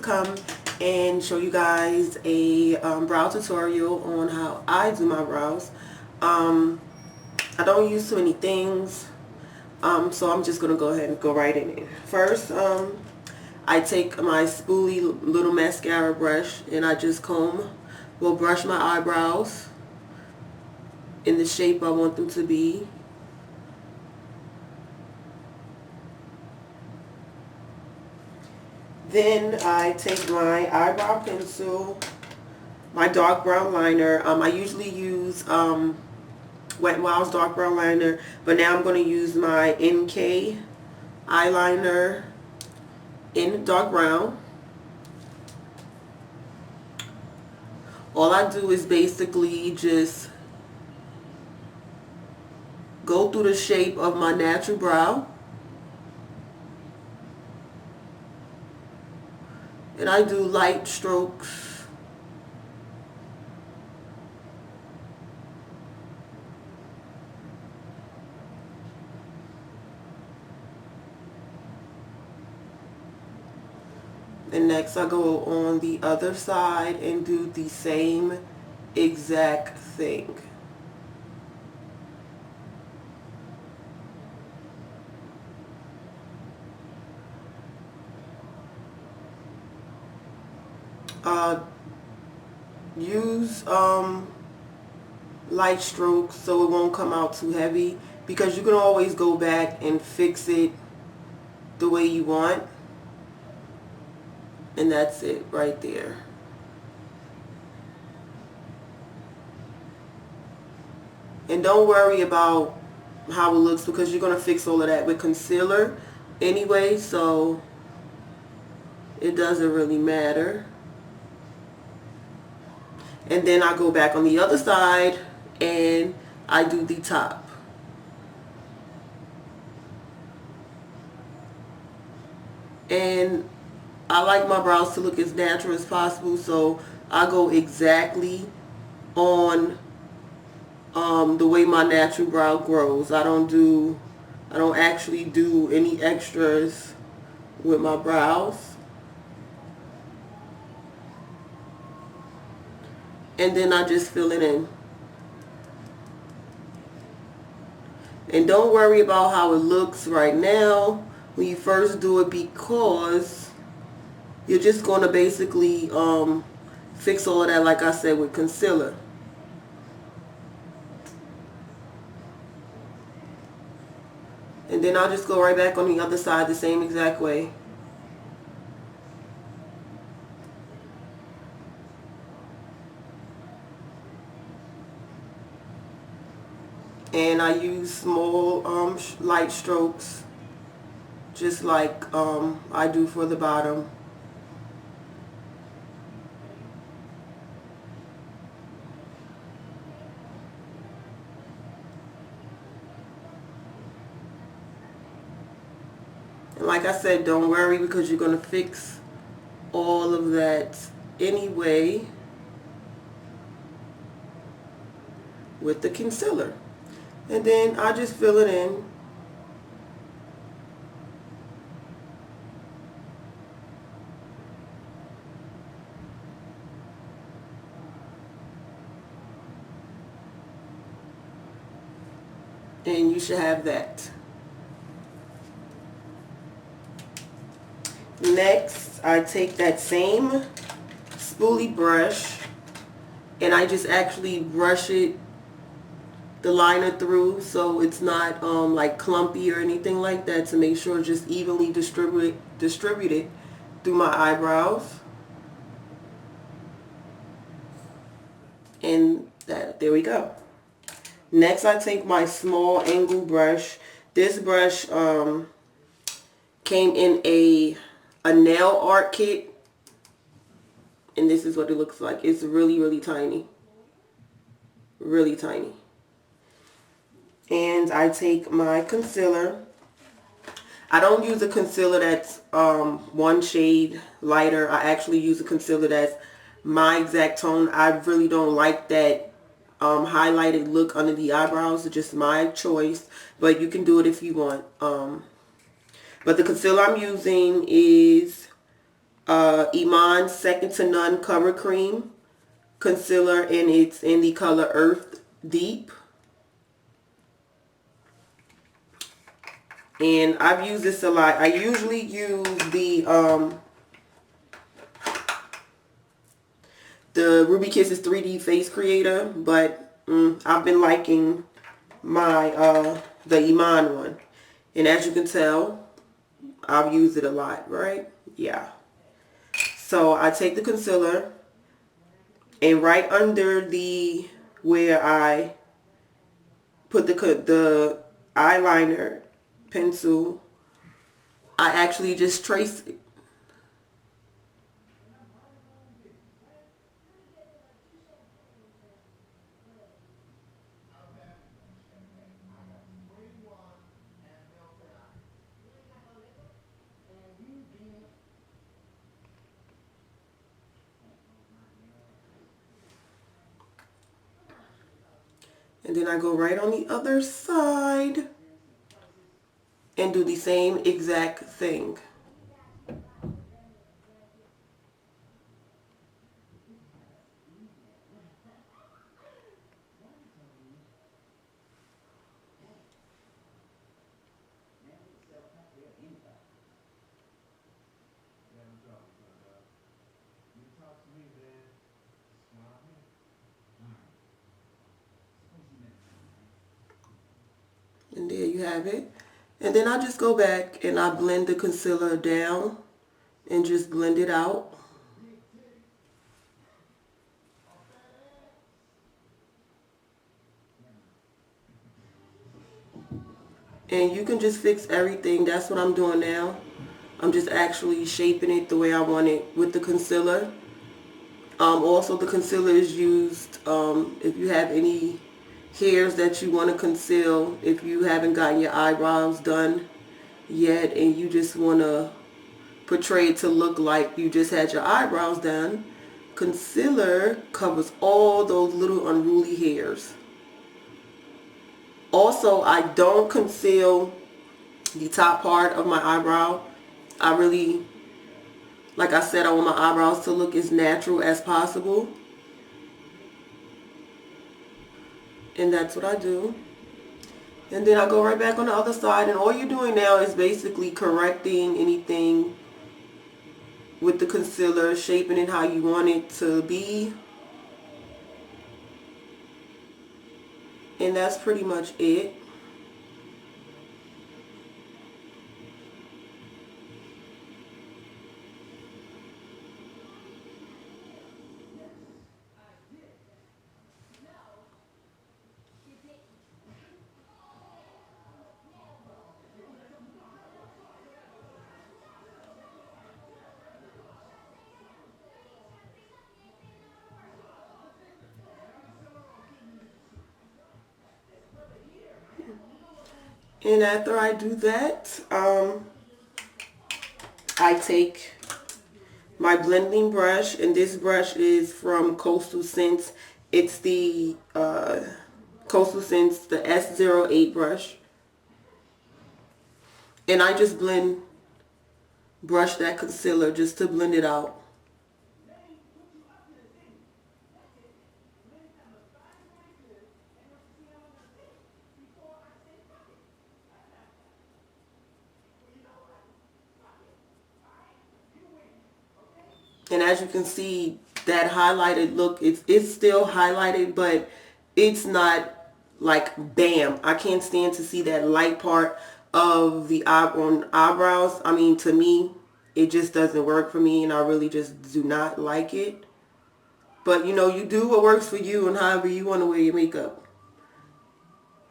come and show you guys a brow tutorial on how I do my brows. I don't use too many things, so I'm just going to go ahead and go right in it. First, I take my spoolie little mascara brush and I just brush my eyebrows in the shape I want them to be. Then I take my eyebrow pencil, my dark brown liner. I usually use Wet n Wild's dark brown liner, but now I'm going to use my NK eyeliner in dark brown. All I do is basically just go through the shape of my natural brow. And I do light strokes. And next I go on the other side and do the same exact thing. Use light strokes so it won't come out too heavy, because you can always go back and fix it the way you want. And that's it right there. And don't worry about how it looks, because you're going to fix all of that with concealer anyway, so it doesn't really matter. And then I go back on the other side and I do the top. And I like my brows to look as natural as possible, so I go exactly on the way my natural brow grows. I don't actually do any extras with my brows. And then I just fill it in. And don't worry about how it looks right now when you first do it, because you're just going to basically fix all of that, like I said, with concealer. And then I'll just go right back on the other side the same exact way. And I use small light strokes, just like I do for the bottom. And like I said, don't worry, because you're going to fix all of that anyway with the concealer. And then I just fill it in. And you should have that. Next, I take that same spoolie brush and I just actually brush the liner through, so it's not like clumpy or anything like that, to make sure it's just evenly distributed through my eyebrows. And there we go. Next, I take my small angle brush. This brush came in a nail art kit, and this is what it looks like. It's really, really tiny. Really tiny. And I take my concealer. I don't use a concealer that's one shade lighter. I actually use a concealer that's my exact tone. I really don't like that highlighted look under the eyebrows. It's just my choice, but you can do it if you want. But the concealer I'm using is Iman Second to None Cover Cream Concealer, and it's in the color Earth Deep. And I've used this a lot. I usually use the Ruby Kisses 3D Face Creator, but I've been liking my the Iman one. And as you can tell, I've used it a lot, right? Yeah. So I take the concealer, and right under the where I put the eyeliner pencil, I actually just trace it. And then I go right on the other side and do the same exact thing. And there you have it. And then I just go back and I blend the concealer down and just blend it out. And you can just fix everything. That's what I'm doing now. I'm just actually shaping it the way I want it with the concealer. Also, the concealer is used if you have any hairs that you want to conceal, if you haven't gotten your eyebrows done yet and you just want to portray it to look like you just had your eyebrows done, concealer covers all those little unruly hairs. Also, I don't conceal the top part of my eyebrow. I really, like I said, I want my eyebrows to look as natural as possible. And that's what I do. And then I go right back on the other side, and all you're doing now is basically correcting anything with the concealer, shaping it how you want it to be. And that's pretty much it. And after I do that, I take my blending brush, and this brush is from Coastal Scents. It's the Coastal Scents, the S08 brush. And I just brush that concealer just to blend it out. And as you can see, that highlighted look, it's still highlighted, but it's not like bam. I can't stand to see that light part of the eyebrows. I mean, to me, it just doesn't work for me, and I really just do not like it. But you know, you do what works for you and however you want to wear your makeup.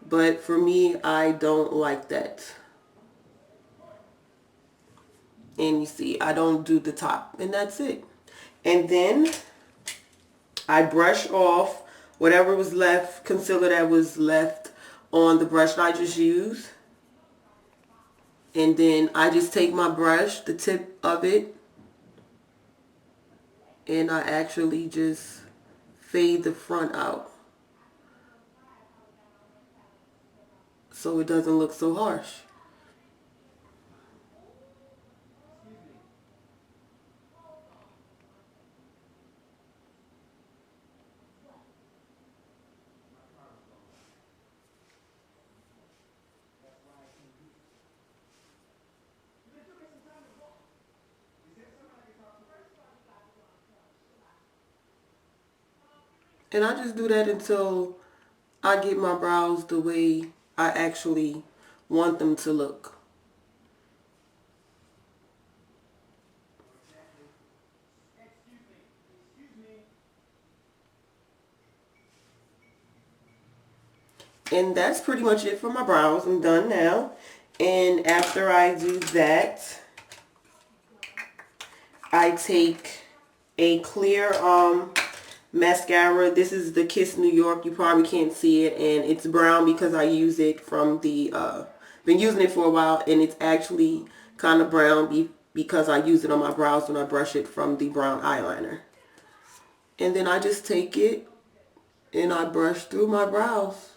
But for me, I don't like that. And you see, I don't do the top, and that's it. And then I brush off whatever was left, concealer that was left on the brush that I just used. And then I just take my brush, the tip of it, and I actually just fade the front out so it doesn't look so harsh. And I just do that until I get my brows the way I actually want them to look. And that's pretty much it for my brows. I'm done now. And after I do that, I take a clear mascara. This is the Kiss New York. You probably can't see it, and it's brown because I use it from the been using it for a while, and it's actually kind of brown because I use it on my brows when I brush it from the brown eyeliner. And then I just take it and I brush through my brows.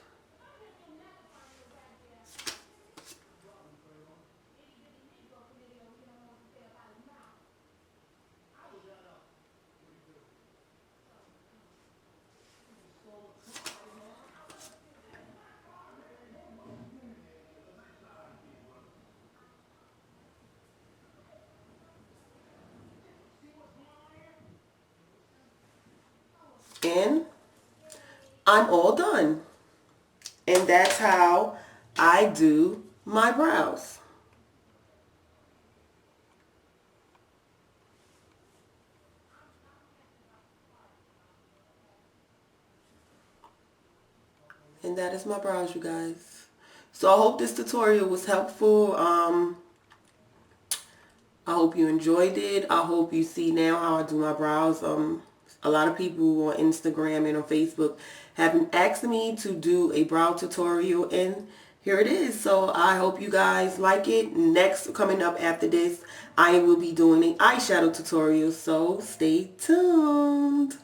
And I'm all done. And that's how I do my brows. And that is my brows, you guys. So I hope this tutorial was helpful. I hope you enjoyed it. I hope you see now how I do my brows. A lot of people on Instagram and on Facebook have been asking me to do a brow tutorial, and here it is. So I hope you guys like it. Next, coming up after this, I will be doing an eyeshadow tutorial, so stay tuned.